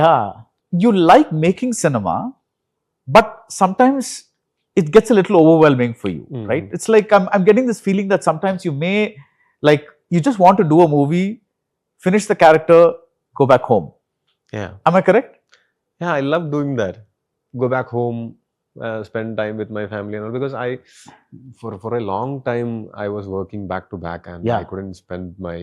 Yeah, you like making cinema, but sometimes it gets a little overwhelming for you, right? It's like I'm getting this feeling that sometimes you may, like, you just want to do a movie, finish the character, go back home. Yeah. Am I correct? Yeah, I love doing that. Go back home, spend time with my family and all, because for a long time, I was working back to back, and I Yeah. couldn't spend my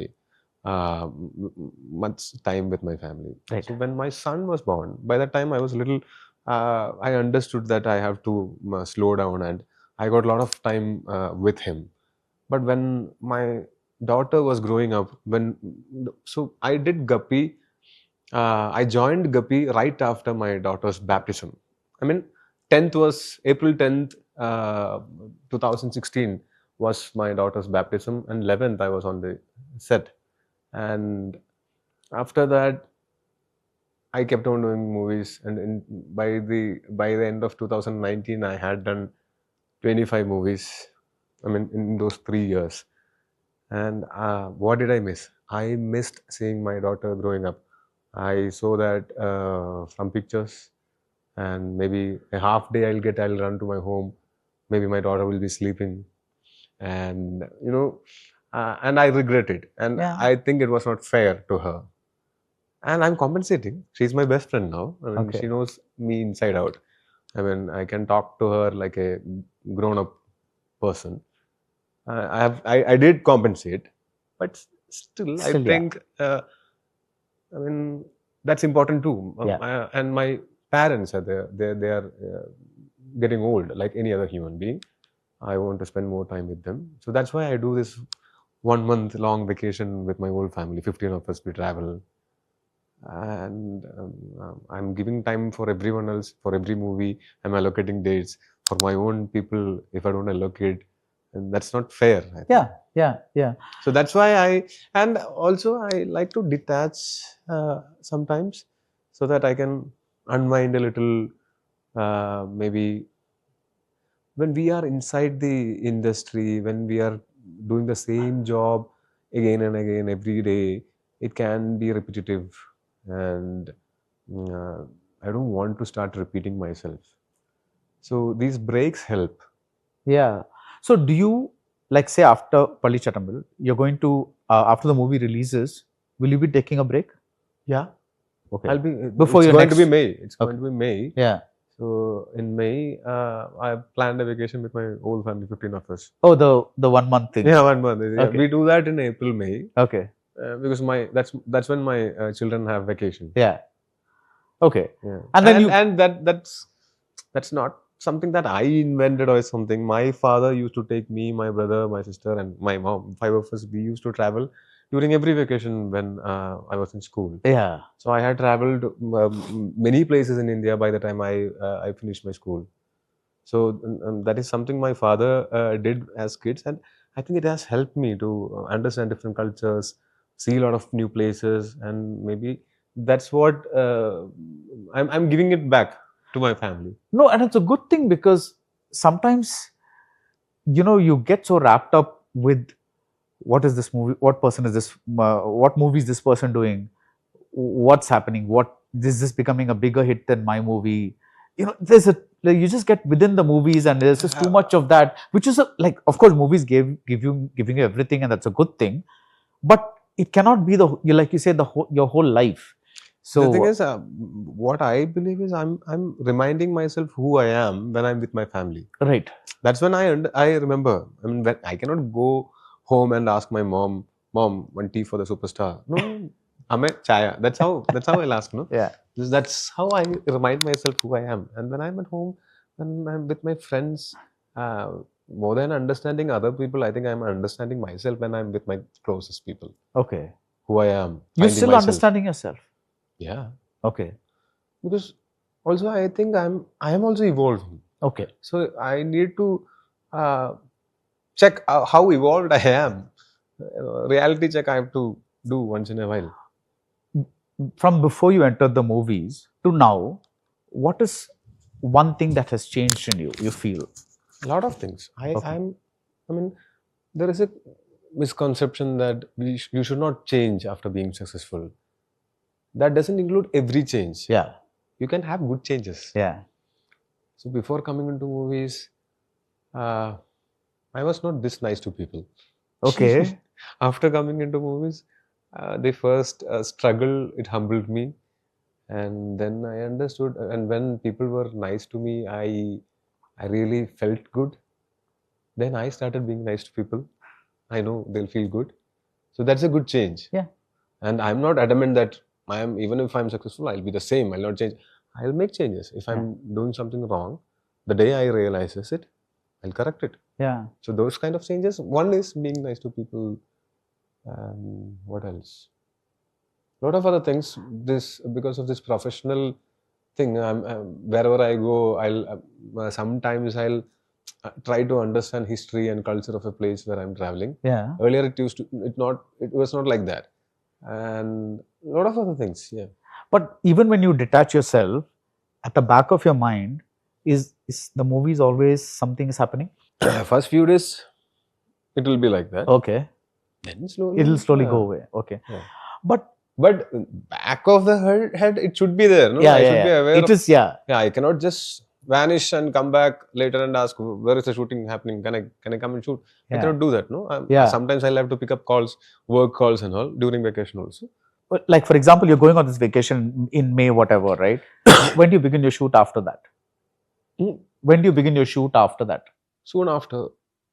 much time with my family. Right. So when my son was born, by that time I was little, I understood that I have to slow down, and I got a lot of time with him. But when my daughter was growing up, so I did Guppy. I joined Guppy right after my daughter's baptism. I mean, 10th was April 10th, 2016 was my daughter's baptism, and 11th I was on the set. And after that, I kept on doing movies, and by the end of 2019, I had done 25 movies. I mean, in those 3 years. And what did I miss? I missed seeing my daughter growing up. I saw that from pictures, and maybe a half day I'll run to my home. Maybe my daughter will be sleeping, and and I regret it. And Yeah. I think it was not fair to her. And I'm compensating. She's my best friend now. I mean, Okay. she knows me inside out. I mean, I can talk to her like a grown-up person. I did compensate, but still, I Still, yeah. think I mean that's important too. Yeah. And my parents are there. They are getting old, like any other human being. I want to spend more time with them, so that's why I do this 1 month long vacation with my whole family. 15 of us we travel, and I'm giving time for everyone else for every movie. I'm allocating dates for my own people. If I don't allocate, and that's not fair, I think. Yeah. So that's why and also I like to detach sometimes, so that I can unwind a little. Maybe when we are inside the industry, when we are doing the same job again and again every day, it can be repetitive, and I don't want to start repeating myself. So these breaks help. Yeah. So do you, like, say after Pali Chattamil, you're going to after the movie releases, will you be taking a break? Yeah, Okay. I'll be. Before It's your going to be next. May. It's going Okay. to be May. Yeah. So in May, I planned a vacation with my whole family, 15 of us. Oh, the 1 month thing. Yeah, 1 month. Yeah, Okay. we do that in April, May, Okay. because that's when my children have vacation. Yeah. Okay. Yeah, And then you. and that's not something that I invented or something. My father used to take me, my brother, my sister, and my mom. 5 of us. We used to travel during every vacation when I was in school. Yeah. So I had traveled many places in India by the time I finished my school. So that is something my father did as kids, and I think it has helped me to understand different cultures, see a lot of new places, and maybe that's what I'm giving it back to my family. No, and it's a good thing because sometimes, you get so wrapped up with what is this movie, what person is this, what movie is this person doing, what's happening, what is this becoming a bigger hit than my movie. There's a, like, you just get within the movies, and there's just too much of that, which is like, of course, movies giving you everything, and that's a good thing, but it cannot be like you say, your whole life. The thing So is, what I believe is I'm reminding myself who I am when I'm with my family. right. That's when I remember. I mean, when I cannot go home and ask my mom, one tea for the superstar. No, Ame chaya. That's how I'll ask. No, Yeah. that's how I remind myself who I am. And when I'm at home, when I'm with my friends, uh, more than understanding other people, I think I'm understanding myself when I'm with my closest people. Okay. Who I am, You're finding still myself. understanding yourself. Yeah, Okay. because also I think I am also evolving. Okay. So I need to uh, check how evolved I am. Reality check I have to do once in a while. From before you entered the movies to now, what is one thing that has changed in you? You feel. A lot of things. Okay. I mean, there is a misconception that you should not change after being successful. that doesn't include every change. Yeah. You can have good changes. Yeah. So before coming into movies, I was not this nice to people. Okay. After coming into movies, the first struggle, it humbled me. And then I understood, and when people were nice to me, I really felt good. Then I started being nice to people. I know they'll feel good. So that's a good change. Yeah. And I'm not adamant that even if I'm successful, I'll be the same. I'll not change. I'll make changes. If I'm doing something wrong, the day I realizes it, I'll correct it. Yeah. So those kind of changes. One is being nice to people. What else? A lot of other things. This because of this professional thing. Wherever I go, sometimes I'll try to understand history and culture of a place where I'm traveling. Yeah. Earlier, it was not like that, and a lot of other things. Yeah. But even when you detach yourself, at the back of your mind, is the movies always something is happening? First few days, it will be like that. Okay. Then slowly, It'll slowly go away. Okay. Yeah. But back of the head, it should be there. No? yeah, I yeah, should be yeah. aware. It is, yeah. Yeah, I cannot just vanish and come back later and ask where is the shooting happening? Can I come and shoot? Yeah. I cannot do that. No. Yeah. Sometimes I'll have to pick up calls, work calls and all during vacation also. But like for example, you're going on this vacation in May, whatever, right? When do you begin your shoot after that? When do you begin your shoot after that? Soon after,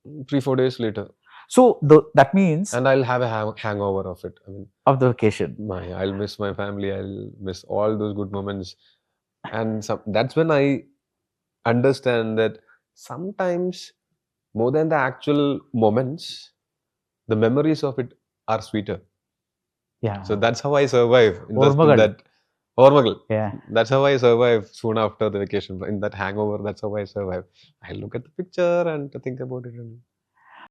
3-4 days later. So that means, and I'll have a hangover of it. I mean, of the vacation. I'll miss my family. I'll miss all those good moments, and that's when I understand that sometimes more than the actual moments, the memories of it are sweeter. Yeah. So that's how I survive in Ormagal. Yeah. That's how I survive soon after the vacation. In that hangover, that's how I survive. I look at the picture and to think about it.